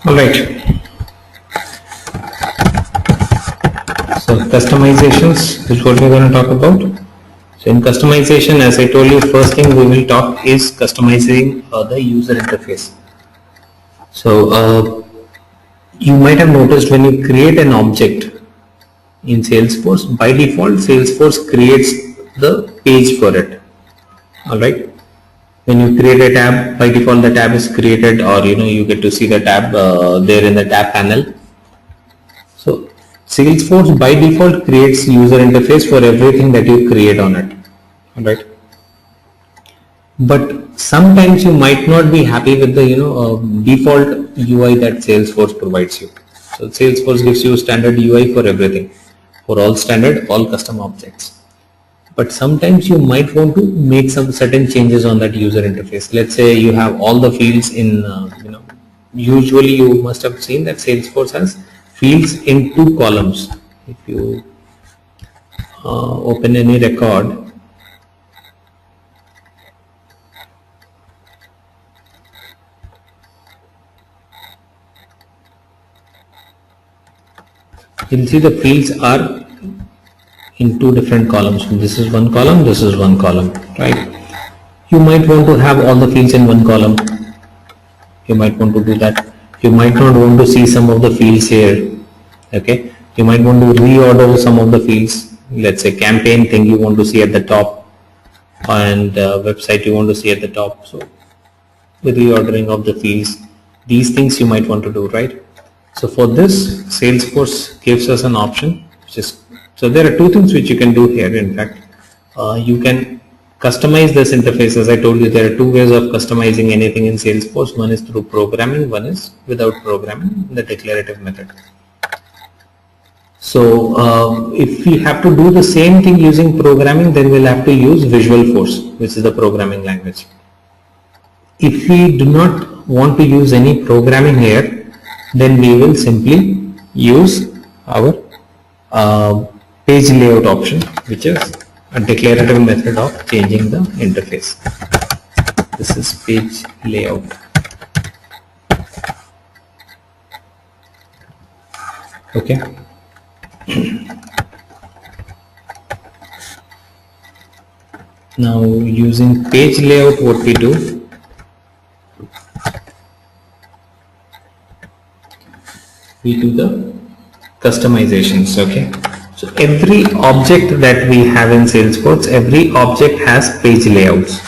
All right. So customizations is what we're going to talk about. So in customization, as I told you, first thing we will talk is customizing the user interface. So you might have noticed when you create an object in Salesforce, by default Salesforce creates the page for it. All right. When you create a tab, by default the tab is created, or you get to see the tab there in the tab panel. So Salesforce by default creates user interface for everything that you create on it. All right. But sometimes you might not be happy with the default UI that Salesforce provides you. So Salesforce gives you standard UI for everything, for all standard, all custom objects. But sometimes you might want to make some certain changes on that user interface. Let's say you have all the fields in, usually you must have seen that Salesforce has fields in 2 columns. If you open any record, you'll see the fields are in 2 different columns. This is one column, this is one column, right? You might want to have all the fields in one column. You might want to do that. You might not want to see some of the fields here. Okay, you might want to reorder some of the fields. Let's say campaign thing you want to see at the top, and website you want to see at the top. So with reordering of the fields, these things you might want to do, right? So for this, Salesforce gives us an option, which is, so there are 2 things which you can do here. In fact, you can customize this interface. As I told you, there are 2 ways of customizing anything in Salesforce. One is through programming, one is without programming, the declarative method. So if we have to do the same thing using programming, then we'll have to use Visualforce, which is the programming language. If we do not want to use any programming here, then we will simply use our page layout option, which is a declarative method of changing the interface. This is page layout. Okay. Now using page layout, what we do, we do the customizations. Okay. So every object that we have in Salesforce, every object has page layouts.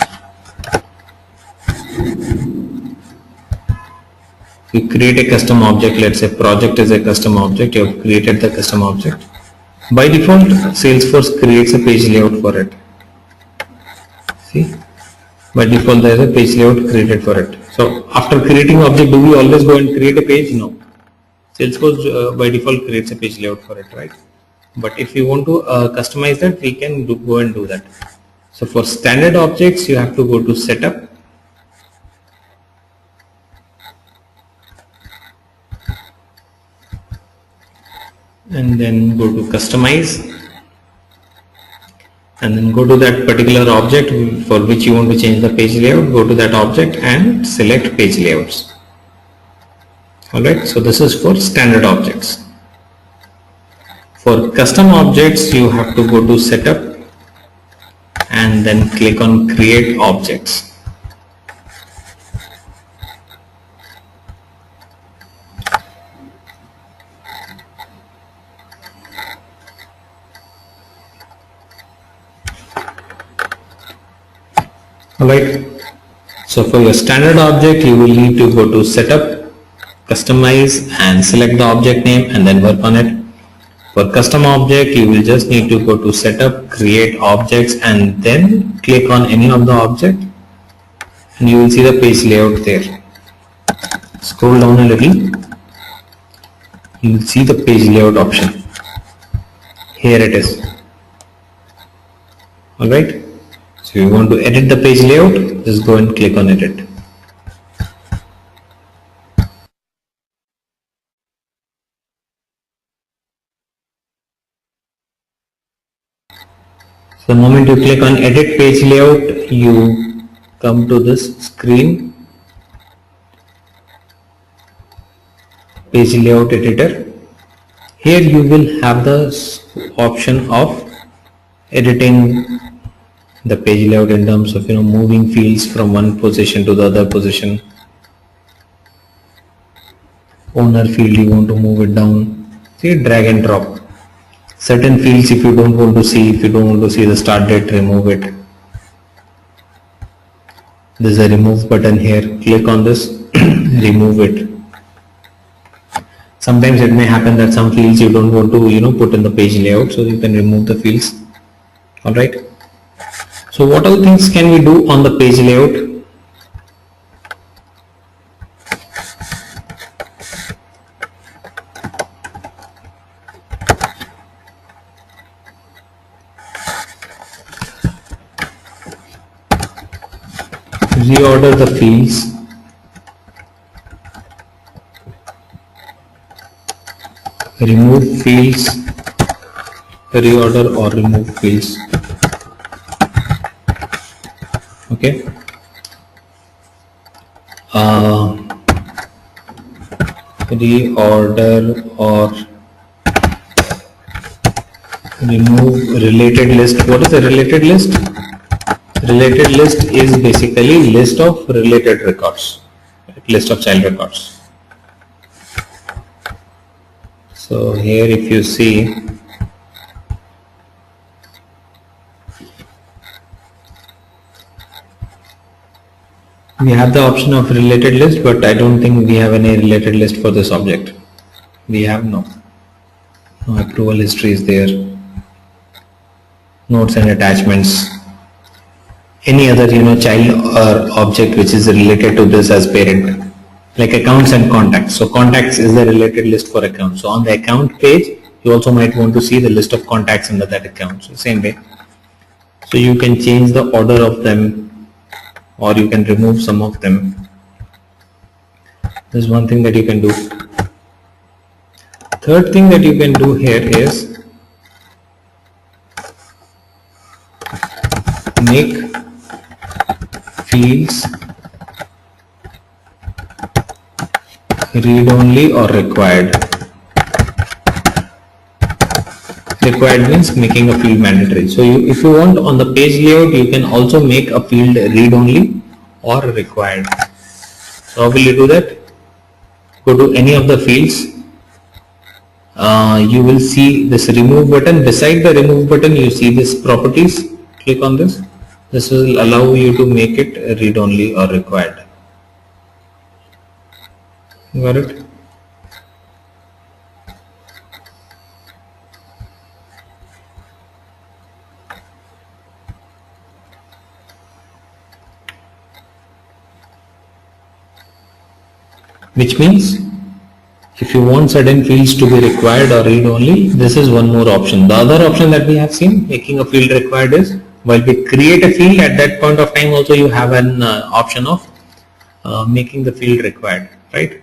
You create a custom object. Let's say project is a custom object. You have created the custom object. By default, Salesforce creates a page layout for it. See, by default there is a page layout created for it. So after creating object, do we always go and create a page? No. Salesforce by default creates a page layout for it, right? But if you want to customize that, we can go and do that. So for standard objects, you have to go to setup, and then go to customize, and then go to that particular object for which you want to change the page layout. Go to that object and select page layouts. Alright, so this is for standard objects. For custom objects, you have to go to setup and then click on create objects. Alright, so for your standard object, you will need to go to setup, customize, and select the object name and then work on it. For custom object, you will just need to go to setup, create objects, and then click on any of the object, and you will see the page layout there. Scroll down a little, you will see the page layout option. Here it is. Alright, so you want to edit the page layout, just go and click on edit. So the moment you click on edit page layout, you come to this screen. page layout editor. Here you will have the option of editing the page layout in terms of moving fields from one position to the other position. Owner field, you want to move it down. See, drag and drop. Certain fields, if you don't want to see, the start date, remove it. There's a remove button here. Click on this, remove it. Sometimes it may happen that some fields you don't want to put in the page layout, so you can remove the fields. Alright. So what all things can we do on the page layout? Reorder the fields, remove fields, reorder or remove fields. Okay. Reorder or remove related list. What is a related list? Related list is basically list of related records, list of child records. So here if you see, we have the option of related list, but I don't think we have any related list for this object. We have no approval history is there, notes and attachments, any other child or object which is related to this as parent, like accounts and contacts. So contacts is the related list for accounts. So on the account page, you also might want to see the list of contacts under that account. So same way. So you can change the order of them, or you can remove some of them. There's one thing that you can do. Third thing that you can do here is make fields read only or required. Required means making a field mandatory. So if you want on the page layout, you can also make a field read only or required. So how will you do that? Go to any of the fields. You will see this remove button. Beside the remove button, you see this properties. Click on this. This will allow you to make it read only or required. Got it? Which means if you want certain fields to be required or read only, this is one more option. The other option that we have seen, making a field required, is while we create a field, at that point of time also you have an option of making the field required, right?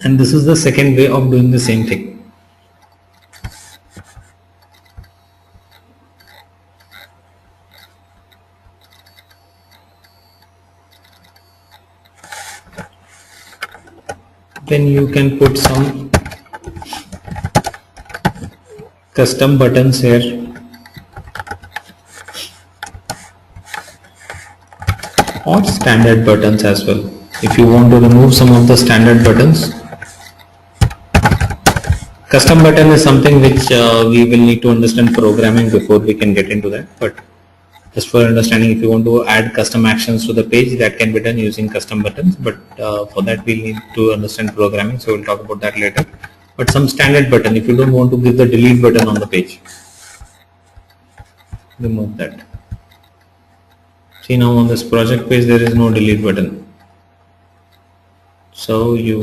And this is the second way of doing the same thing. Then you can put some custom buttons here. Or standard buttons as well. If you want to remove some of the standard buttons, custom button is something which we will need to understand programming before we can get into that. But just for understanding, if you want to add custom actions to the page, that can be done using custom buttons. But for that we need to understand programming, so we'll talk about that later. But some standard button, if you don't want to give the delete button on the page, remove that. See, now on this project page there is no delete button. So you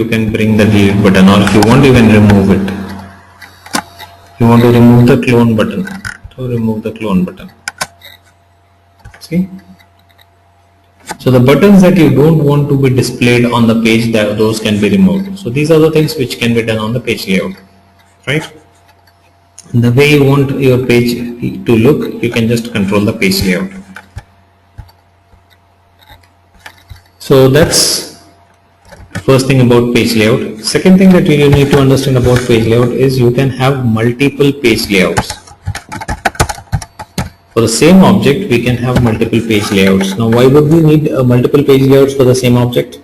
can bring the delete button, or if you want, you can remove it. You want to remove the clone button, so remove the clone button. See? So the buttons that you don't want to be displayed on the page, those can be removed. So these are the things which can be done on the page layout, right? The way you want your page to look, you can just control the page layout. So that's First thing about page layout. Second thing that you need to understand about page layout is you can have multiple page layouts. For the same object, we can have multiple page layouts. Now, why would we need multiple page layouts for the same object?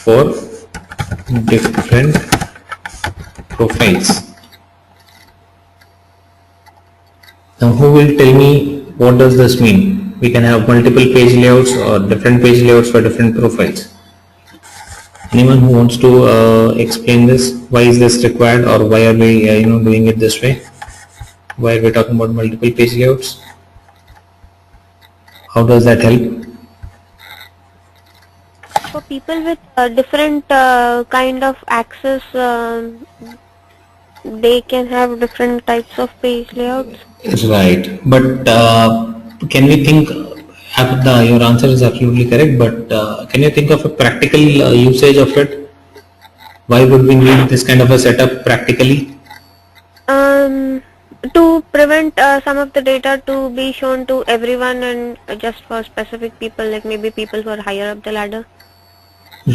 For different profiles. Now, who will tell me what does this mean? We can have multiple page layouts or different page layouts for different profiles. Anyone who wants to explain this? Why is this required, or why are we doing it this way? Why are we talking about multiple page layouts? How does that help? For people with different kind of access, they can have different types of page layouts. Right, but can we think? Your answer is absolutely correct, but can you think of a practical usage of it? Why would we need this kind of a setup practically? To prevent some of the data to be shown to everyone and just for specific people, like maybe people who are higher up the ladder.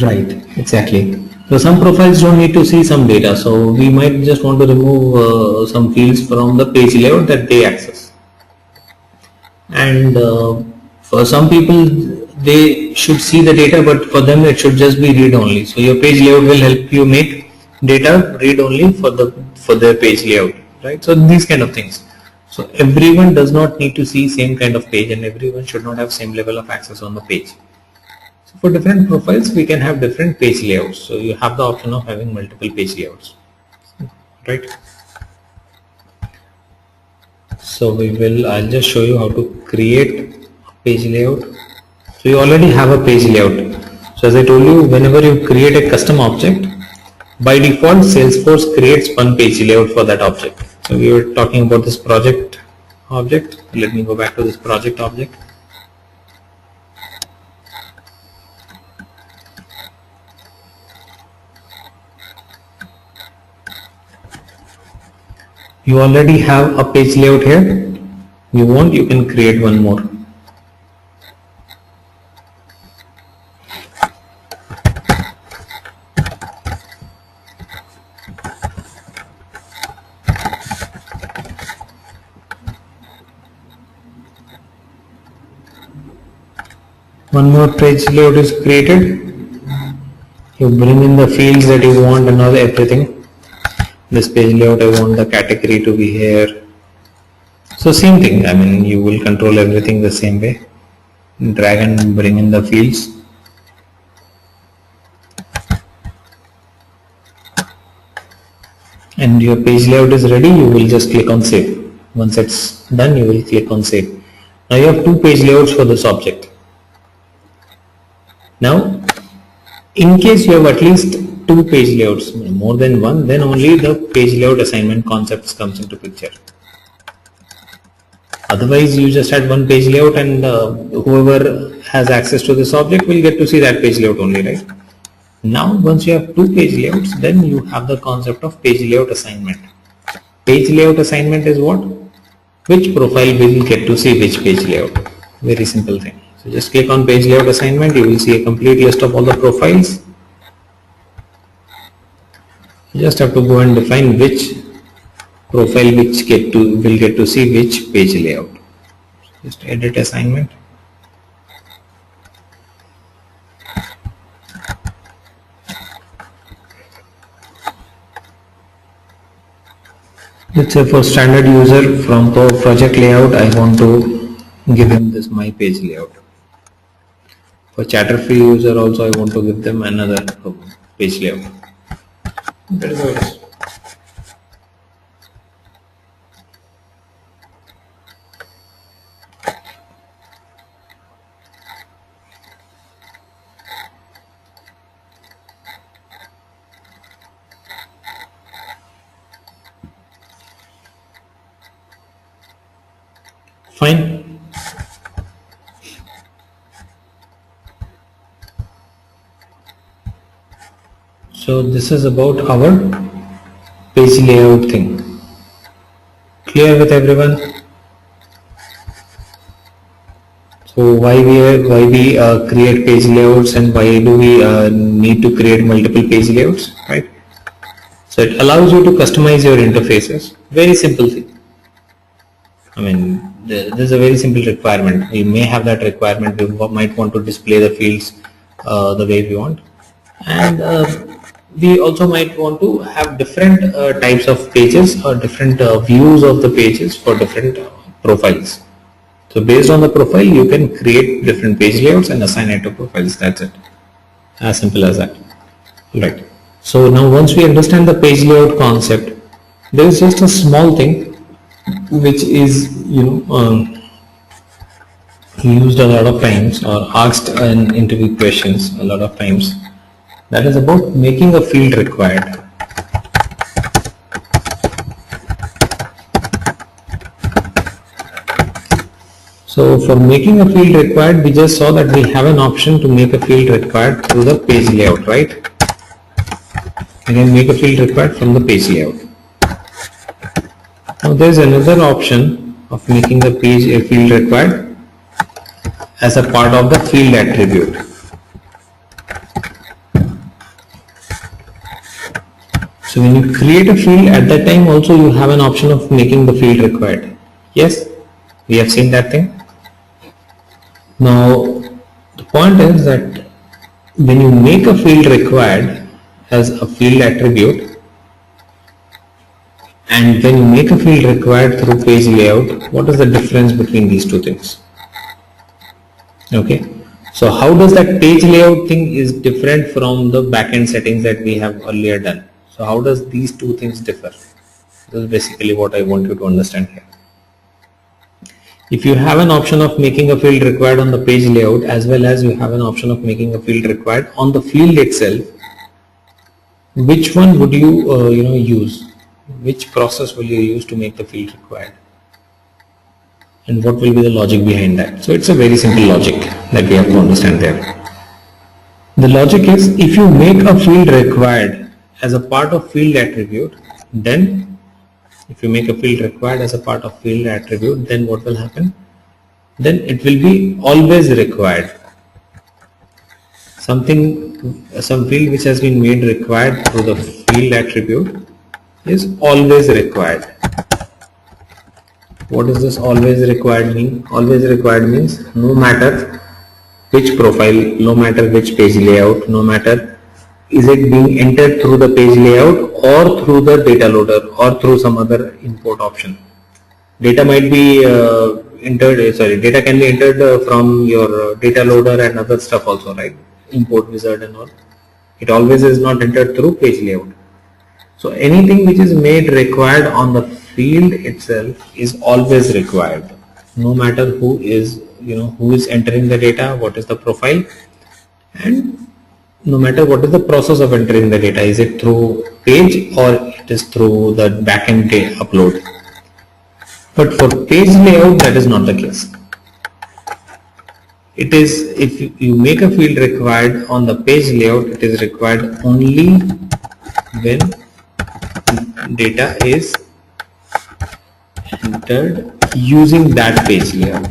Right, exactly. So some profiles don't need to see some data, so we might just want to remove some fields from the page layout that they access. And for some people, they should see the data, but for them it should just be read only. So your page layout will help you make data read only for their page layout, right? So these kind of things. So everyone does not need to see same kind of page, and everyone should not have same level of access on the page. So for different profiles, we can have different page layouts. So you have the option of having multiple page layouts, right? So I'll just show you how to create a page layout. So you already have a page layout. So as I told you, whenever you create a custom object, by default, Salesforce creates one page layout for that object. So we were talking about this project object. Let me go back to this project object. You already have a page layout here. You want, you can create one more. One more page layout is created. You bring in the fields that you want and everything. This page layout, I want the category to be here. So same thing, I mean, you will control everything the same way. Drag and bring in the fields. And your page layout is ready, you will just click on save. Once it's done, you will click on save. Now you have two page layouts for this object. Now, in case you have at least two page layouts, more than one, then only the page layout assignment concepts comes into picture. Otherwise, you just had one page layout, and whoever has access to this object will get to see that page layout only, right? Now, once you have two page layouts, then you have the concept of page layout assignment. Page layout assignment is what? Which profile will get to see which page layout? Very simple thing. So just click on page layout assignment, you will see a complete list of all the profiles. You just have to go and define which profile will get to see which page layout. Just edit assignment. Let's say for standard user from the project layout, I want to give him this my page layout. For Chatterfree user also, I want to give them another page layout. That is how it is. Fine. So this is about our page layout thing. Clear with everyone? So So why we create page layouts, and why do we need to create multiple page layouts, right? So it allows you to customize your interfaces. Very simple thing. I mean, this is a very simple requirement. We may have that requirement. We might want to display the fields the way we want, and we also might want to have different types of pages or different views of the pages for different profiles. So based on the profile, you can create different page layouts and assign it to profiles. That's it. As simple as that. Right. So now once we understand the page layout concept, there is just a small thing which is used a lot of times or asked in interview questions a lot of times. That is about making a field required. So for making a field required, we just saw that we have an option to make a field required through the page layout, right? Again, make a field required from the page layout. Now there is another option of making the page a field required as a part of the field attribute. So when you create a field, at that time also you have an option of making the field required. Yes, we have seen that thing. Now the point is that when you make a field required as a field attribute, and when you make a field required through page layout, what is the difference between these two things? Okay, so how does that page layout thing is different from the backend settings that we have earlier done? So how does these two things differ? This is basically what I want you to understand here. If you have an option of making a field required on the page layout, as well as you have an option of making a field required on the field itself, which one would you use? Which process will you use to make the field required? And what will be the logic behind that? So it's a very simple logic that we have to understand there. The logic is, if you make a field required as a part of field attribute, then if you make a field required as a part of field attribute, then what will happen? Then it will be always required. Some field which has been made required through the field attribute is always required. What does this always required mean? Always required means no matter which profile, no matter which page layout, no matter is it being entered through the page layout or through the data loader or through some other import option. Data might be data can be entered from your data loader and other stuff also, right? Import wizard and all. It always is not entered through page layout. So anything which is made required on the field itself is always required, no matter who is entering the data, what is the profile, and no matter what is the process of entering the data. Is it through page or it is through the backend upload? But for page layout, that is not the case. It is, if you make a field required on the page layout, it is required only when data is entered using that page layout.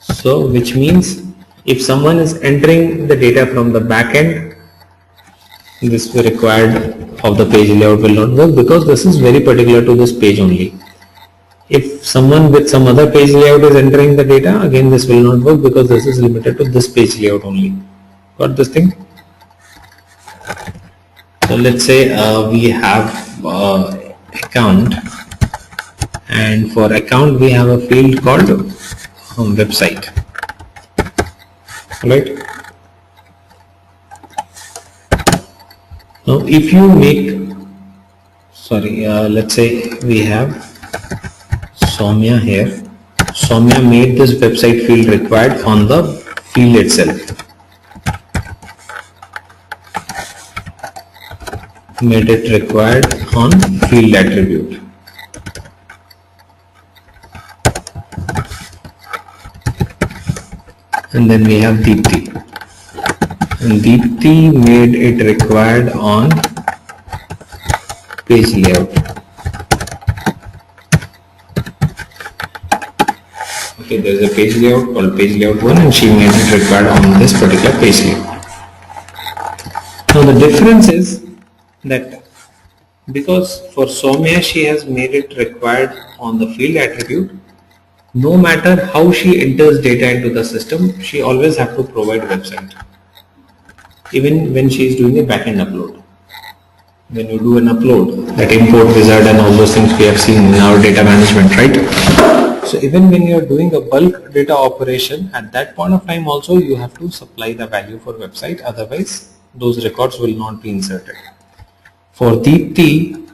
So which means if someone is entering the data from the backend, this required of the page layout will not work, because this is very particular to this page only. If someone with some other page layout is entering the data, again this will not work, because this is limited to this page layout only. Got this thing? So let's say we have account, and for account we have a field called website, right? Now if you make, let's say we have Soumya here. Soumya made this website field required on the field itself. Made it required on field attribute. And then we have Deepti. And Deepti made it required on page layout. Okay. Okay, there is a page layout called page layout 1 and she made it required on this particular page layout. Now the difference is that because for Soumya she has made it required on the field attribute, no matter how she enters data into the system, she always have to provide website. Even when she is doing a backend upload. When you do an upload, that import wizard and all those things we have seen in our data management, right? So even when you are doing a bulk data operation, at that point of time also you have to supply the value for website, otherwise those records will not be inserted. For Deepti,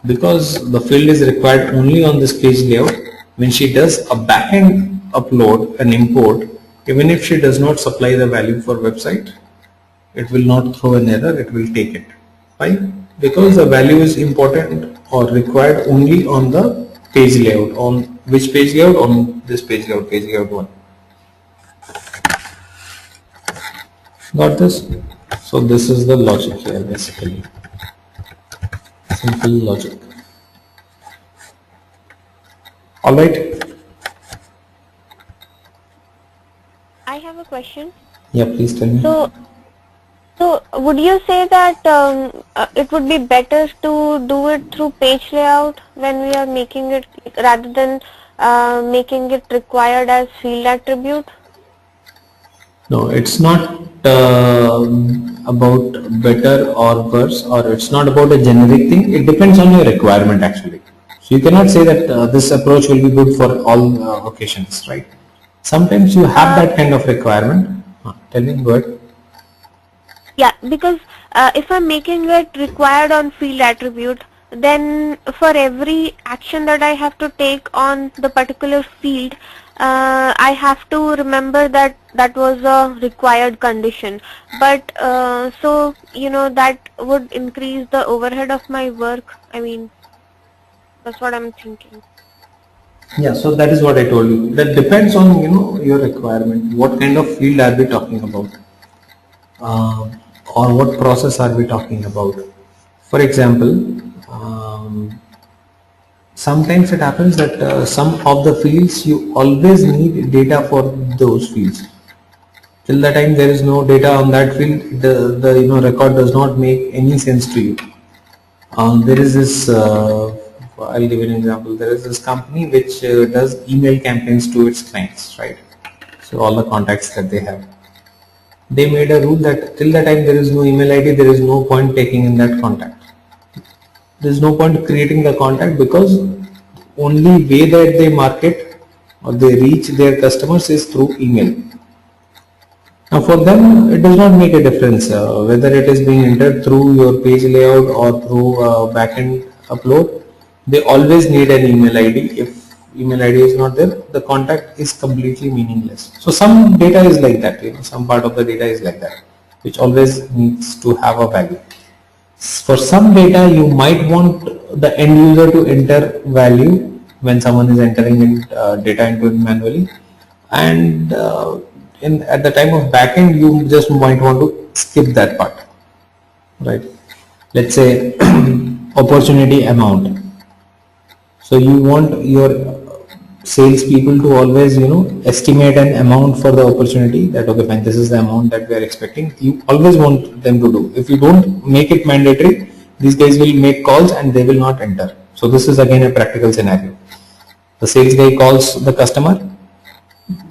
because the field is required only on this page layout, when she does a backend upload and import, even if she does not supply the value for website, it will not throw an error, it will take it. Why? Because the value is important or required only on the page layout. On which page layout? On this page layout 1. Got this? So this is the logic here basically. Simple logic. Alright. I have a question. Yeah, please tell me. So would you say that it would be better to do it through page layout when we are making it rather than making it required as field attribute? No, it's not about better or worse, or it's not about a generic thing. It depends on your requirement actually. So you cannot say that this approach will be good for all occasions, right? Sometimes you have that kind of requirement. Tell me, go ahead. Yeah, because if I'm making it required on field attribute, then for every action that I have to take on the particular field, I have to remember that that was a required condition. But so that would increase the overhead of my work. I mean, that's what I'm thinking. Yeah, so that is what I told you. That depends on your requirement. What kind of field are we talking about? Or what process are we talking about? For example, sometimes it happens that some of the fields you always need data for those fields. Till the time there is no data on that field, the record does not make any sense to you. There is this. I'll give you an example. There is this company which does email campaigns to its clients, right? So all the contacts that they have. They made a rule that till the time there is no email ID, there is no point taking in that contact. There is no point creating the contact because only way that they market or they reach their customers is through email. Now for them, it does not make a difference whether it is being entered through your page layout or through backend upload. They always need an email ID. If email ID is not there, the contact is completely meaningless. So some data is like that, some part of the data is like that, which always needs to have a value. For some data, you might want the end user to enter value when someone is entering in, data into it manually, and at the time of backend, you just might want to skip that part, right? Let's say opportunity amount. So you want your sales people to always estimate an amount for the opportunity, that okay fine, this is the amount that we are expecting. You always want them to do. If you don't make it mandatory, these guys will make calls and they will not enter. So this is again a practical scenario. The sales guy calls the customer.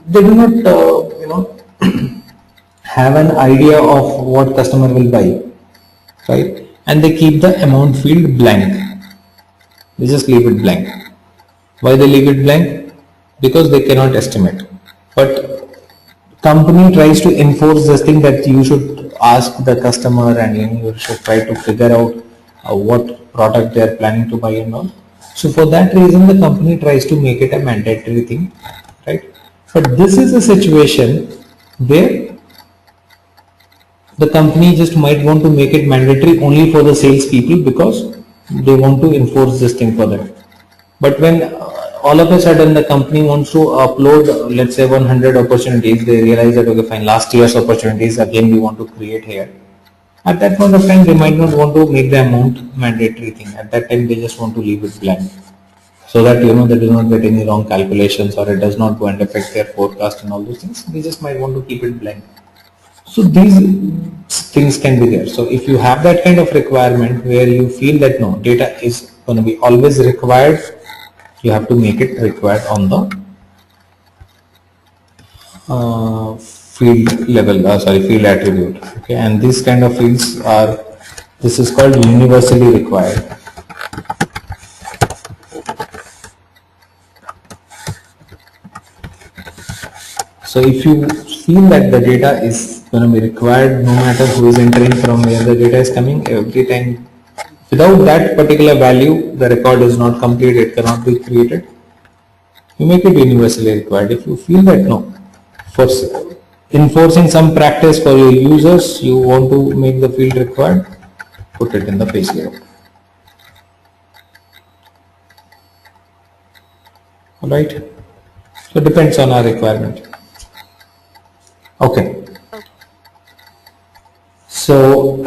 They do not have an idea of what customer will buy, right? And they keep the amount field blank. They just leave it blank. Why they leave it blank? Because they cannot estimate. But company tries to enforce this thing that you should ask the customer and you should try to figure out what product they are planning to buy and all. So for that reason, the company tries to make it a mandatory thing, right? But this is a situation where the company just might want to make it mandatory only for the sales people because they want to enforce this thing for them. But when all of a sudden the company wants to upload, let's say 100 opportunities, they realize that okay fine, last year's opportunities again we want to create here. At that point of time, they might not want to make the amount mandatory thing. At that time, they just want to leave it blank. so that they do not get any wrong calculations or it does not go and affect their forecast and all those things. We just might want to keep it blank. So these things can be there. So if you have that kind of requirement where you feel that no, data is going to be always required, you have to make it required on the field level, field attribute. Okay, and these kind of fields are, this is called universally required. So if you feel that the data is going to be required, no matter who is entering, from where the data is coming, every time, without that particular value, the record is not complete, it cannot be created, you make it universally required. If you feel that no, for enforcing some practice for your users, you want to make the field required, put it in the page layout. Alright, so it depends on our requirement. Okay, so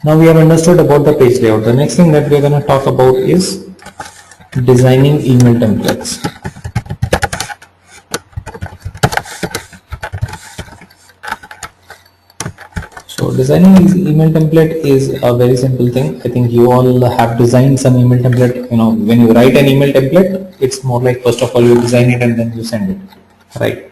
now we have understood about the page layout. The next thing that we are going to talk about is designing email templates. So designing email template is a very simple thing. I think you all have designed some email template. When you write an email template, it's more like first of all you design it and then you send it, right?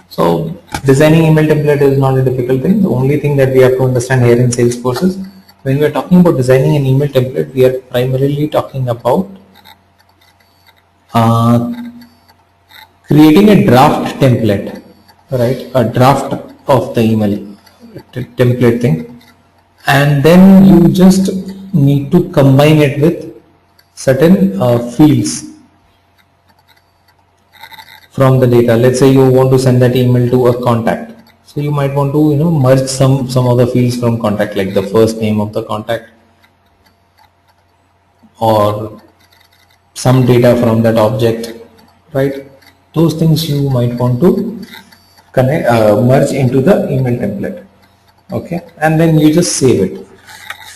So designing email template is not a difficult thing. The only thing that we have to understand here in Salesforce is when we are talking about designing an email template, we are primarily talking about creating a draft template, right? A draft of the email template thing, and then you just need to combine it with certain fields from the data. Let's say you want to send that email to a contact, so you might want to merge some of the fields from contact, like the first name of the contact or some data from that object, right? Those things you might want to connect, merge into the email template. Okay, and then you just save it.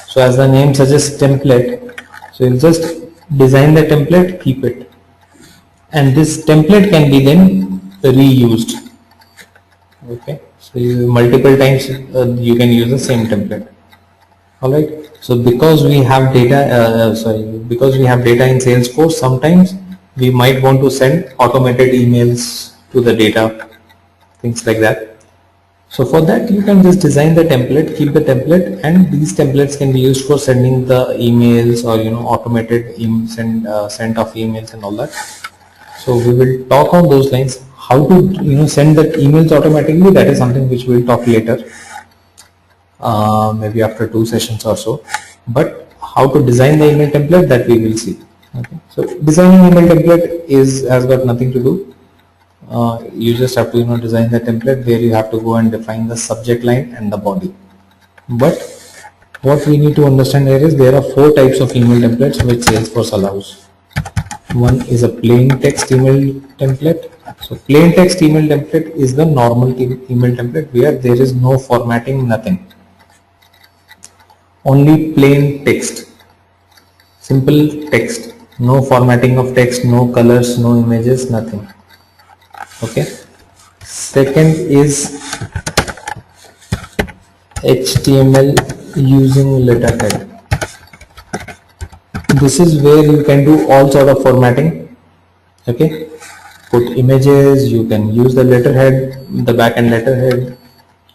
So as the name suggests, template, so you'll just design the template, keep it, and this template can be then reused. Okay, so multiple times you can use the same template. All right, so because we have data because we have data in Salesforce, sometimes we might want to send automated emails to the data, things like that. So for that you can just design the template, keep the template, and these templates can be used for sending the emails or automated send of emails and all that. So we will talk on those lines. How to send the emails automatically, that is something which we will talk later, maybe after 2 sessions or so. But how to design the email template, that we will see. Okay, so designing email template has got nothing to do. You just have to design the template where you have to go and define the subject line and the body. But what we need to understand here is there are 4 types of email templates which Salesforce allows. One is a plain text email template. So plain text email template is the normal email template where there is no formatting, nothing, only plain text, simple text, no formatting of text, no colors, no images, nothing. Okay, second is HTML using letterhead. This is where you can do all sort of formatting. Okay, put images, you can use the letterhead, the backend letterhead,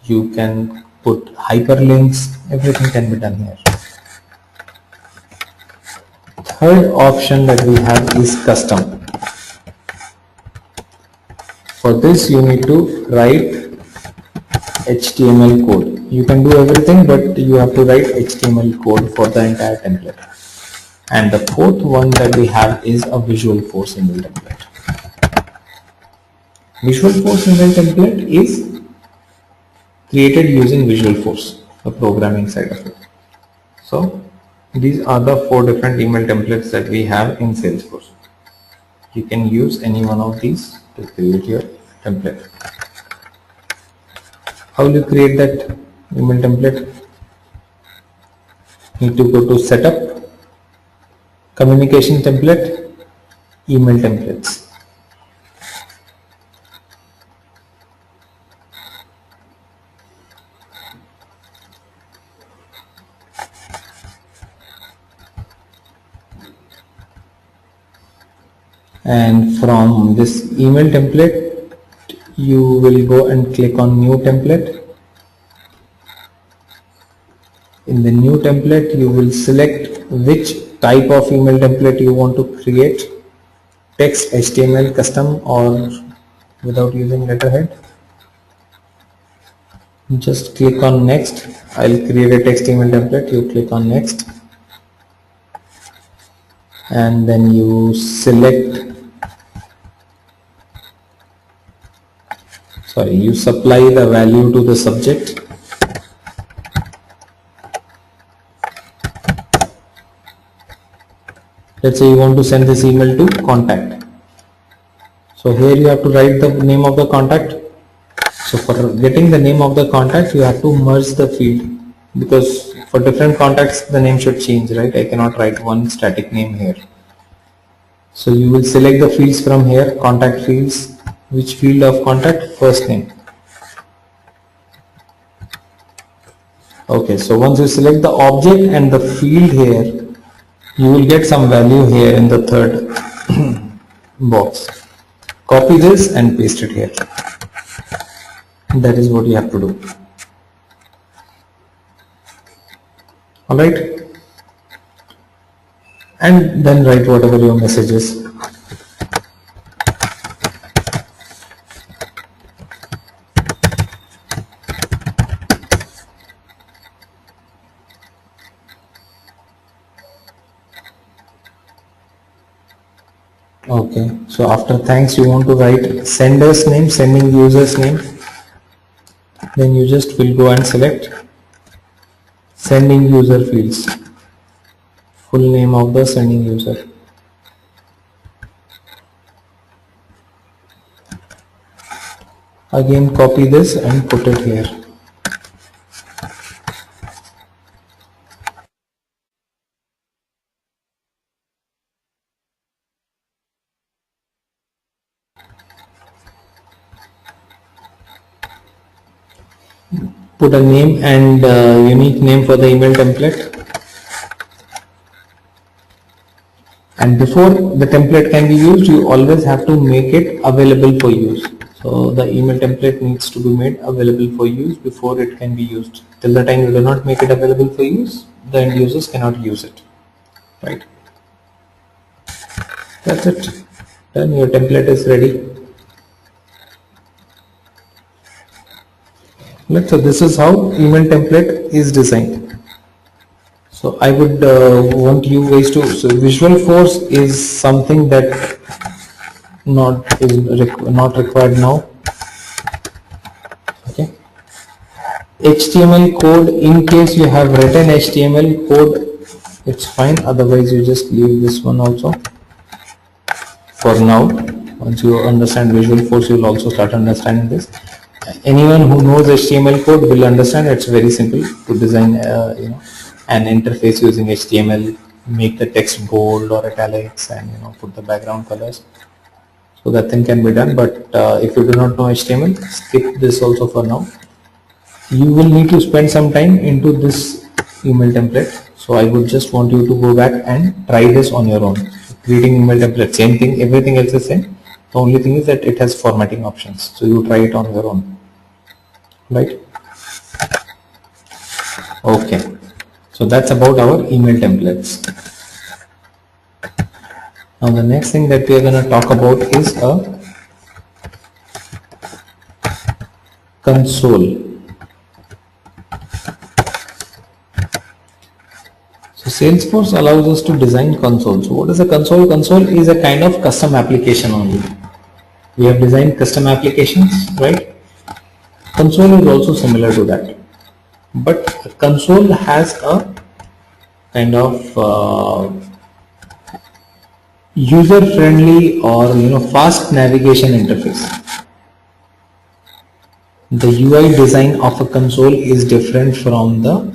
you can put hyperlinks, everything can be done here. Third option that we have is custom. For this you need to write HTML code. You can do everything, but you have to write HTML code for the entire template. And the fourth one that we have is a Visualforce email template. Visualforce email template is created using Visualforce, the programming side of it. So these are the 4 different email templates that we have in Salesforce. You can use any one of these to create your template. How will you create that email template? Need to go to setup, communication template, email templates. And from this email template, you will go and click on new template. In the new template, you will select which type of email template you want to create, text, HTML, custom, or without using letterhead. Just click on next. I'll create a text email template. You click on next, and then you supply the value to the subject. Let's say you want to send this email to contact. So here you have to write the name of the contact. So for getting the name of the contact, you have to merge the field, because for different contacts the name should change, right? I cannot write one static name here. So you will select the fields from here, contact fields. Which field of contact? First name. Okay, so once you select the object and the field here, you will get some value here in the third box. Copy this and paste it here. That is what you have to do. Alright, and then write whatever your message is. Okay, so after thanks you want to write sender's name, sending user's name. Then you just will go and select sending user fields, full name of the sending user. Again copy this and put it here. Put a name and unique name for the email template. And before the template can be used, you always have to make it available for use. So the email template needs to be made available for use before it can be used. Till the time you do not make it available for use, the end users cannot use it. Right? That's it. Then your template is ready. So this is how email template is designed. So I would want you guys to, so Visualforce is something that not required now. Okay. HTML code, in case you have written HTML code, it's fine. Otherwise you just leave this one also for now. Once you understand Visualforce, you will also start understanding this. Anyone who knows HTML code will understand it's very simple to design an interface using HTML, make the text bold or italics, and put the background colors. So that thing can be done, but if you do not know HTML, skip this also for now. You will need to spend some time into this email template. So I would just want you to go back and try this on your own. Creating email template, same thing, everything else is same. The only thing is that it has formatting options. So you try it on your own. Right? Okay. So that's about our email templates. Now the next thing that we are going to talk about is a console. So Salesforce allows us to design console. So what is a console? Console is a kind of custom application only. We have designed custom applications, right? Console is also similar to that, but console has a kind of user-friendly or fast navigation interface. The UI design of a console is different from the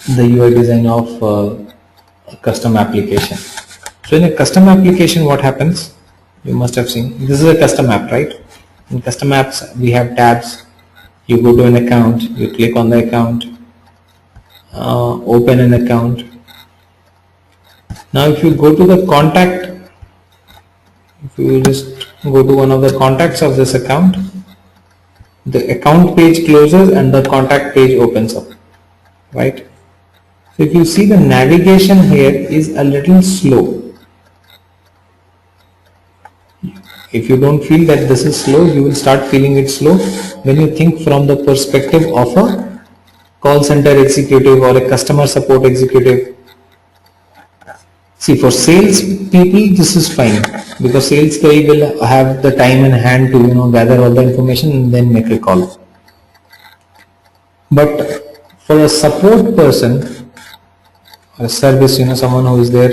the UI design of a custom application. So in a custom application, what happens? You must have seen, this is a custom app, right? In custom apps, we have tabs. You go to an account, you click on the account, open an account. Now if you go to the contact, if you just go to one of the contacts of this account, the account page closes and the contact page opens up, right? So if you see, the navigation here is a little slow. If you don't feel that this is slow, you will start feeling it slow when you think from the perspective of a call center executive or a customer support executive. See, for sales people, this is fine, because sales guy will have the time in hand to gather all the information and then make a call. But for a support person, a service, someone who is there,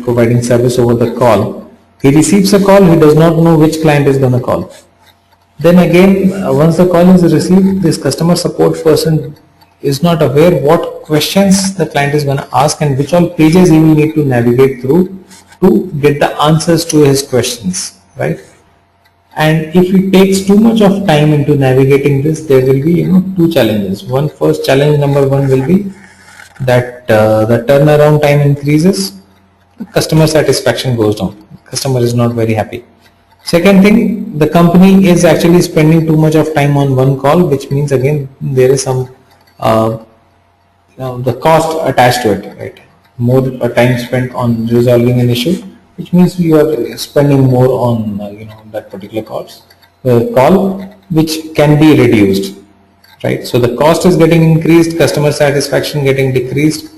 providing service over the call, he receives a call, he does not know which client is going to call. Then again, once the call is received, this customer support person is not aware what questions the client is going to ask and which all pages he will need to navigate through to get the answers to his questions, right? And if it takes too much of time into navigating this, there will be two challenges. First challenge number one will be that the turnaround time increases, customer satisfaction goes down, customer is not very happy. Second thing, the company is actually spending too much of time on one call, which means again there is some the cost attached to it, right? More time spent on resolving an issue, which means you are spending more on that particular call, which can be reduced, right? So the cost is getting increased, customer satisfaction getting decreased,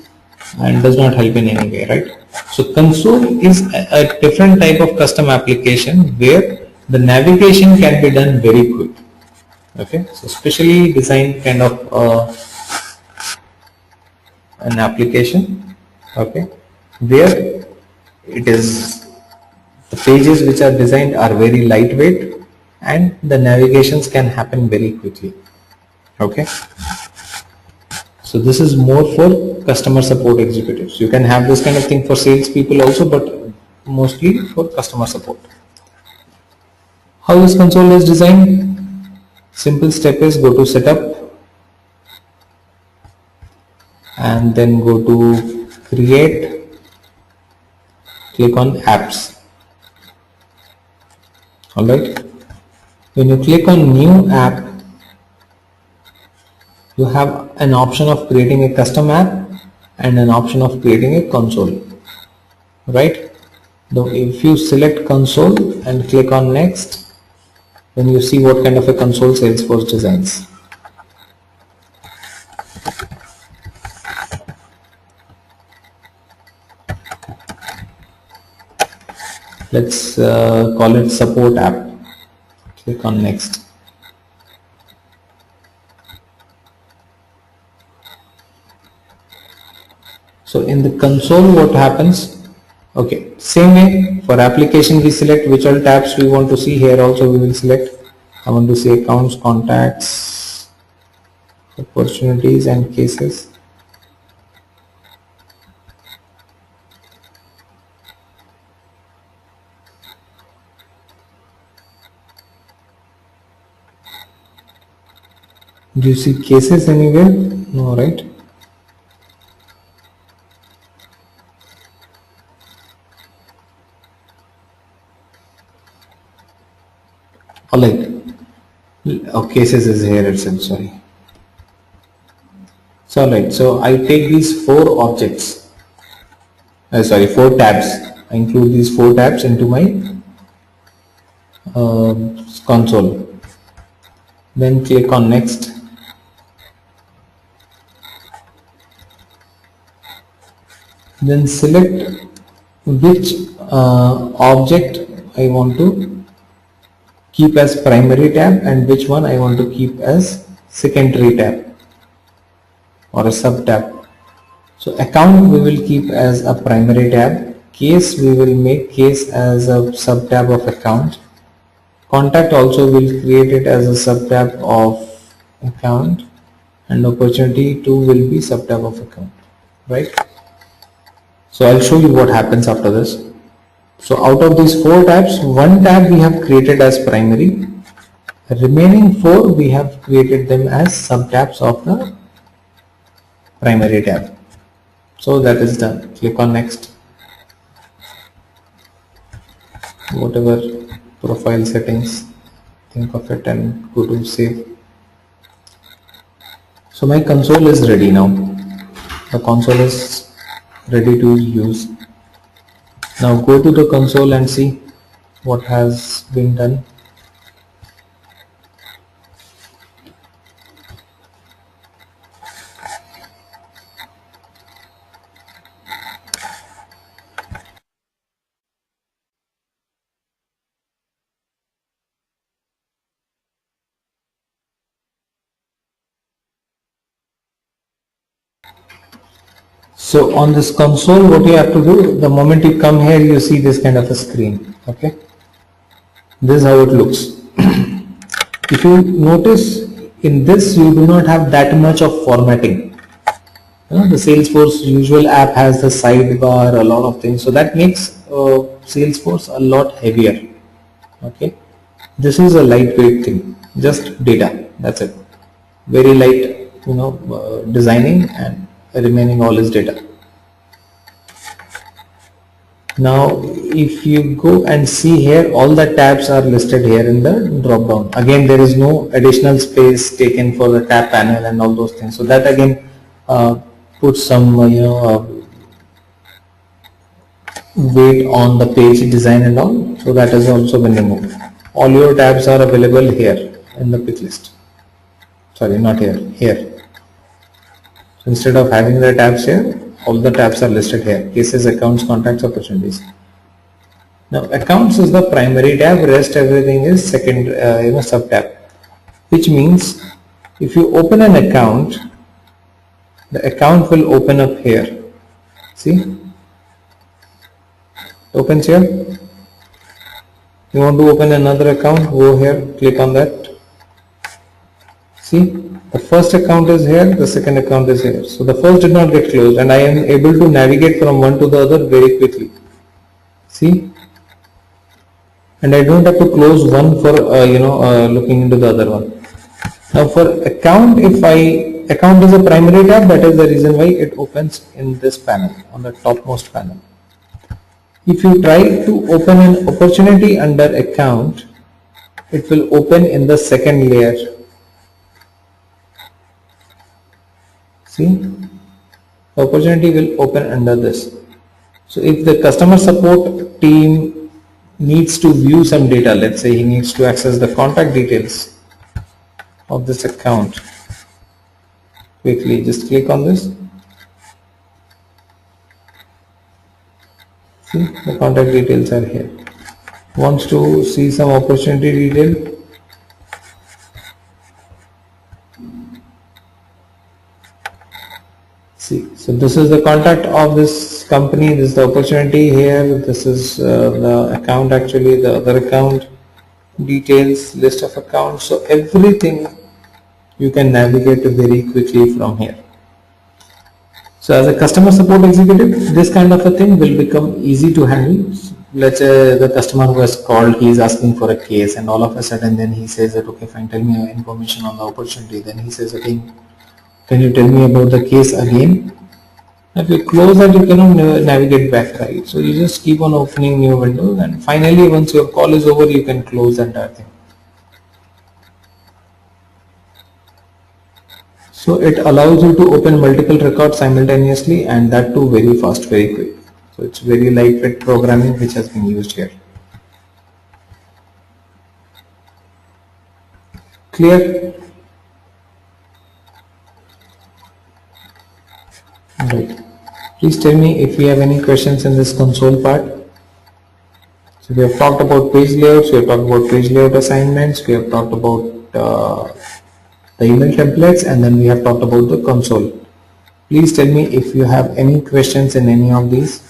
and does not help in any way, right? So console is a different type of custom application where the navigation can be done very quick. Okay, so specially designed kind of an application, okay, where it is, the pages which are designed are very lightweight and the navigations can happen very quickly. Okay, so this is more for customer support executives. You can have this kind of thing for sales people also, but mostly for customer support. How this console is designed? Simple step is go to setup and then go to create, click on apps. Alright, when you click on new app, you have an option of creating a custom app and an option of creating a console, right? Now if you select console and click on next, then you see what kind of a console Salesforce designs. Let's call it support app. Click on next. So in the console, what happens? Okay, same way for application we select which all tabs we want to see. Here also we will select, I want to see accounts, contacts, opportunities and cases. Do you see cases anywhere? No, right? Alright, oh, cases is here itself, sorry. So alright, so I take these four objects, four tabs. I include these four tabs into my console. Then click on next. Then select which object I want to keep as primary tab and which one I want to keep as secondary tab or a sub tab. So account we will keep as a primary tab, case we will make case as a sub tab of account, contact also will create it as a sub tab of account, and opportunity 2 will be sub tab of account. right? So I'll show you what happens after this. So out of these 4 tabs, 1 tab we have created as primary. Remaining 4 we have created them as sub-tabs of the primary tab. So that is done. Click on next. Whatever profile settings, think of it and go to save. So my console is ready now. The console is ready to use. Now go to the console and see what has been done. So on this console, what you have to do, the moment you come here, you see this kind of a screen. Okay, this is how it looks. If you notice, in this you do not have that much of formatting. The Salesforce usual app has the sidebar, a lot of things, so that makes Salesforce a lot heavier. Okay, this is a lightweight thing, just data. That's it. Very light, designing, and remaining all is data. Now if you go and see here, all the tabs are listed here in the drop down. Again, there is no additional space taken for the tab panel and all those things, so that again puts some weight on the page design and all, so that has also been removed. All your tabs are available here in the pick list. Sorry, not here, here. So instead of having the tabs here, all the tabs are listed here: cases, accounts, contacts, opportunities. Now accounts is the primary tab, rest everything is second sub tab, which means if you open an account, the account will open up here. See, opens here. You want to open another account, go here, click on that. See, the first account is here, the second account is here. So the first did not get closed, and I am able to navigate from one to the other very quickly. See, and I don't have to close one for looking into the other one. Now for account, if account is a primary tab, that is the reason why it opens in this panel, on the topmost panel. If you try to open an opportunity under account, it will open in the second layer. See, the opportunity will open under this. So if the customer support team needs to view some data, let's say he needs to access the contact details of this account quickly, just click on this. See, the contact details are here. Wants to see some opportunity detail. See, so this is the contact of this company, this is the opportunity here, this is the account, actually the other account details, list of accounts. So everything you can navigate very quickly from here. So as a customer support executive, this kind of a thing will become easy to handle. Let's say the customer who has called, he is asking for a case, and all of a sudden then he says that, okay fine, tell me information on the opportunity. Then he says again, can you tell me about the case again? If you close that, you cannot navigate back, right? So you just keep on opening new windows, and finally once your call is over, you can close the entire thing. So it allows you to open multiple records simultaneously, and that too very fast, very quick. So it's very lightweight programming which has been used here. Clear? Right. Please tell me if you have any questions in this console part. So we have talked about page layouts, we have talked about page layout assignments, we have talked about the email templates, and then we have talked about the console. Please tell me if you have any questions in any of these.